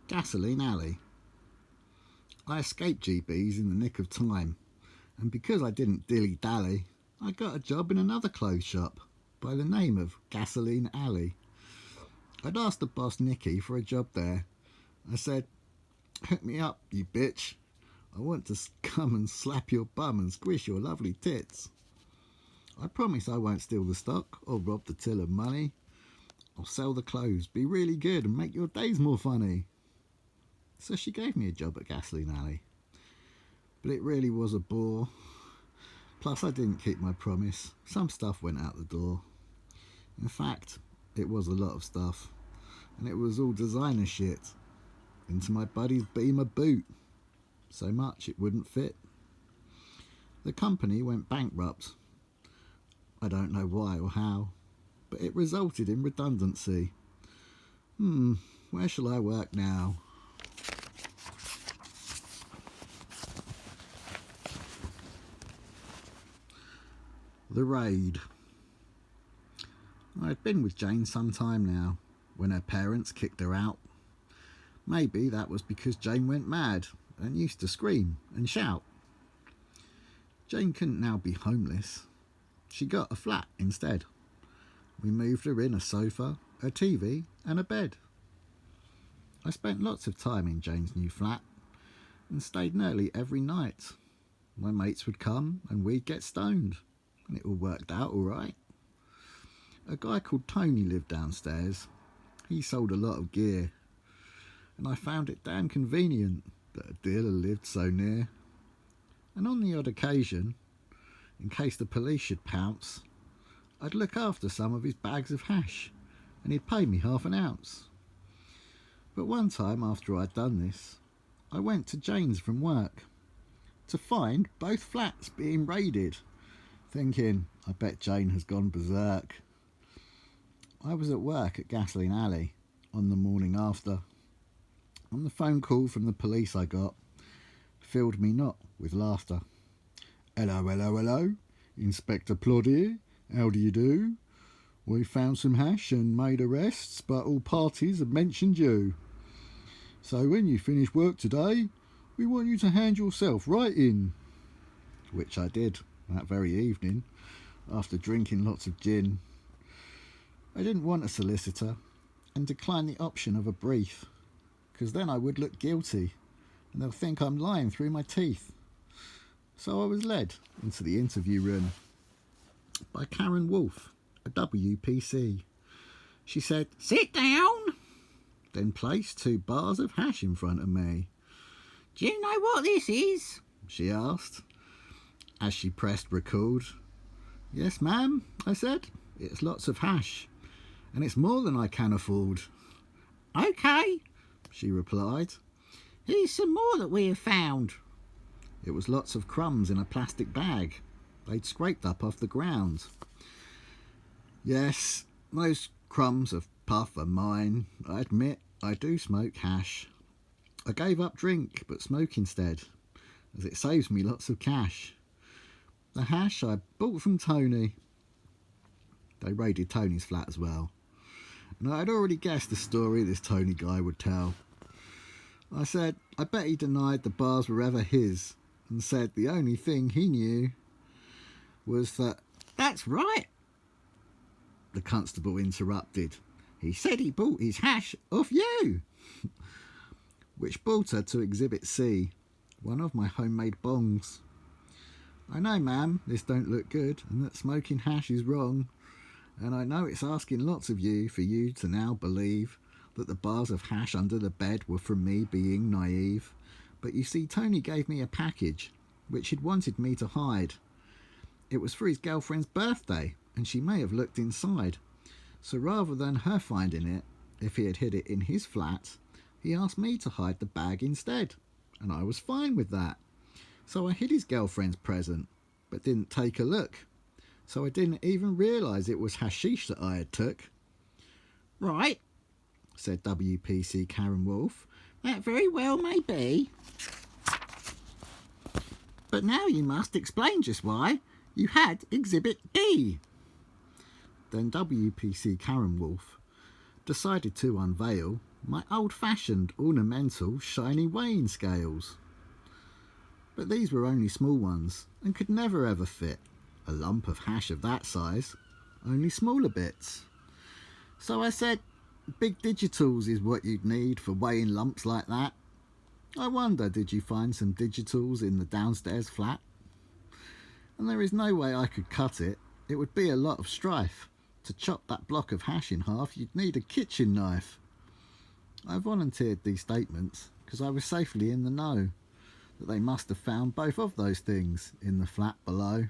Gasoline Alley. I escaped GBs in the nick of time, and because I didn't dilly-dally, I got a job in another clothes shop by the name of Gasoline Alley. I'd asked the boss Nicky for a job there. I said, "Hook me up, you bitch. I want to come and slap your bum and squish your lovely tits. I promise I won't steal the stock or rob the till of money. I'll sell the clothes, be really good and make your days more funny." So she gave me a job at Gasoline Alley. But it really was a bore. Plus I didn't keep my promise. Some stuff went out the door. In fact, it was a lot of stuff. And it was all designer shit. Into my buddy's Beamer boot. So much it wouldn't fit. The company went bankrupt. I don't know why or how, but it resulted in redundancy. Where shall I work now? The Raid. I'd been with Jane some time now, when her parents kicked her out. Maybe that was because Jane went mad and used to scream and shout. Jane couldn't now be homeless. She got a flat instead. We moved her in a sofa, a TV and a bed. I spent lots of time in Jane's new flat and stayed nearly every night. My mates would come and we'd get stoned, and it all worked out all right. A guy called Tony lived downstairs. He sold a lot of gear, and I found it damn convenient that a dealer lived so near. And on the odd occasion, in case the police should pounce, I'd look after some of his bags of hash, and he'd pay me half an ounce. But one time after I'd done this, I went to Jane's from work to find both flats being raided, thinking, I bet Jane has gone berserk. I was at work at Gasoline Alley on the morning after, and the phone call from the police I got filled me not with laughter. "Hello, hello, hello. Inspector Plod here. How do you do? We found some hash and made arrests, but all parties have mentioned you. So when you finish work today, we want you to hand yourself right in." Which I did that very evening, after drinking lots of gin. I didn't want a solicitor and declined the option of a brief, because then I would look guilty and they'll think I'm lying through my teeth. So I was led into the interview room by Karen Wolfe, a WPC. She said, "Sit down," then placed 2 bars of hash in front of me. "Do you know what this is?" she asked, as she pressed record. "Yes, ma'am," I said. "It's lots of hash, and it's more than I can afford." "OK," she replied. "Here's some more that we have found." It was lots of crumbs in a plastic bag they'd scraped up off the ground. Yes, those crumbs of puff are mine. I admit I do smoke hash. I gave up drink but smoke instead, as it saves me lots of cash. The hash I bought from Tony. They raided Tony's flat as well, and I had already guessed the story this Tony guy would tell. I said I bet he denied the bars were ever his, and said the only thing he knew was that... "That's right," the constable interrupted. "He said he bought his hash off you." Which brought her to Exhibit C, one of my homemade bongs. "I know, ma'am, this don't look good, and that smoking hash is wrong. And I know it's asking lots of you for you to now believe that the bars of hash under the bed were from me being naive. But you see, Tony gave me a package, which he'd wanted me to hide. It was for his girlfriend's birthday, and she may have looked inside. So rather than her finding it, if he had hid it in his flat, he asked me to hide the bag instead, and I was fine with that. So I hid his girlfriend's present, but didn't take a look. So I didn't even realise it was hashish that I had took." "Right," said WPC Karen Wolfe. "That very well may be. But now you must explain just why you had Exhibit D." Then WPC Karen Wolfe decided to unveil my old-fashioned ornamental shiny weighing scales. But these were only small ones and could never ever fit a lump of hash of that size, only smaller bits. So I said, big digitals is what you'd need for weighing lumps like that. I wonder, did you find some digitals in the downstairs flat? And there is no way I could cut it. It would be a lot of strife. To chop that block of hash in half, you'd need a kitchen knife. I volunteered these statements because I was safely in the know that they must have found both of those things in the flat below.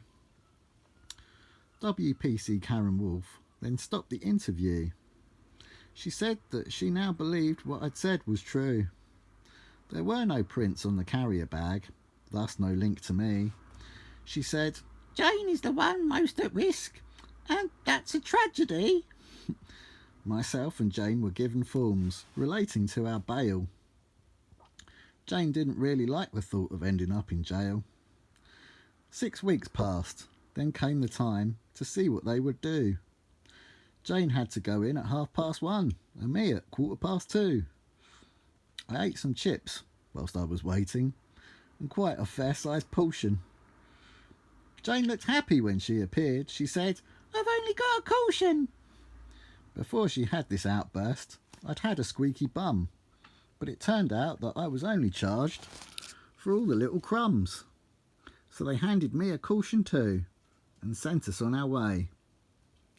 WPC Karen Wolf then stopped the interview. She said that she now believed what I'd said was true. There were no prints on the carrier bag, thus no link to me. She said, "Jane is the one most at risk, and that's a tragedy." Myself and Jane were given forms relating to our bail. Jane didn't really like the thought of ending up in jail. 6 weeks passed, then came the time to see what they would do. Jane had to go in at 1:30 and me at 2:15. I ate some chips whilst I was waiting, and quite a fair-sized portion. Jane looked happy when she appeared. She said, "I've only got a caution." Before she had this outburst, I'd had a squeaky bum, but it turned out that I was only charged for all the little crumbs. So they handed me a caution too and sent us on our way.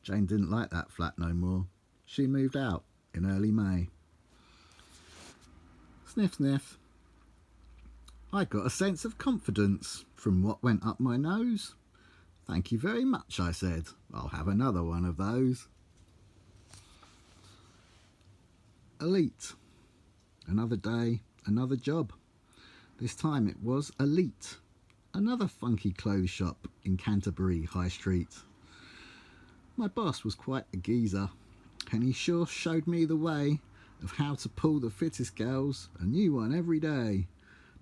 Jane didn't like that flat no more. She moved out in early May. Sniff, sniff. I got a sense of confidence from what went up my nose. "Thank you very much," I said. "I'll have another one of those." Elite. Another day, another job. This time it was Elite, another funky clothes shop in Canterbury High Street. My boss was quite a geezer, and he sure showed me the way of how to pull the fittest girls, a new one every day.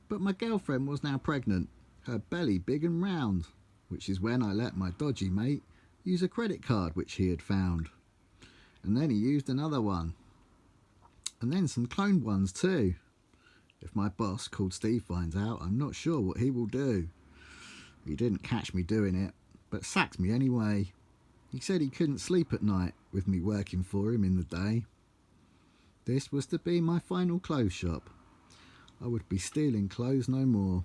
But my girlfriend was now pregnant, her belly big and round, which is when I let my dodgy mate use a credit card which he had found. And then he used another one. And then some cloned ones too. If my boss, called Steve, finds out, I'm not sure what he will do. He didn't catch me doing it, but sacked me anyway. He said he couldn't sleep at night with me working for him in the day. This was to be my final clothes shop. I would be stealing clothes no more.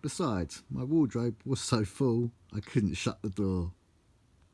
Besides, my wardrobe was so full I couldn't shut the door.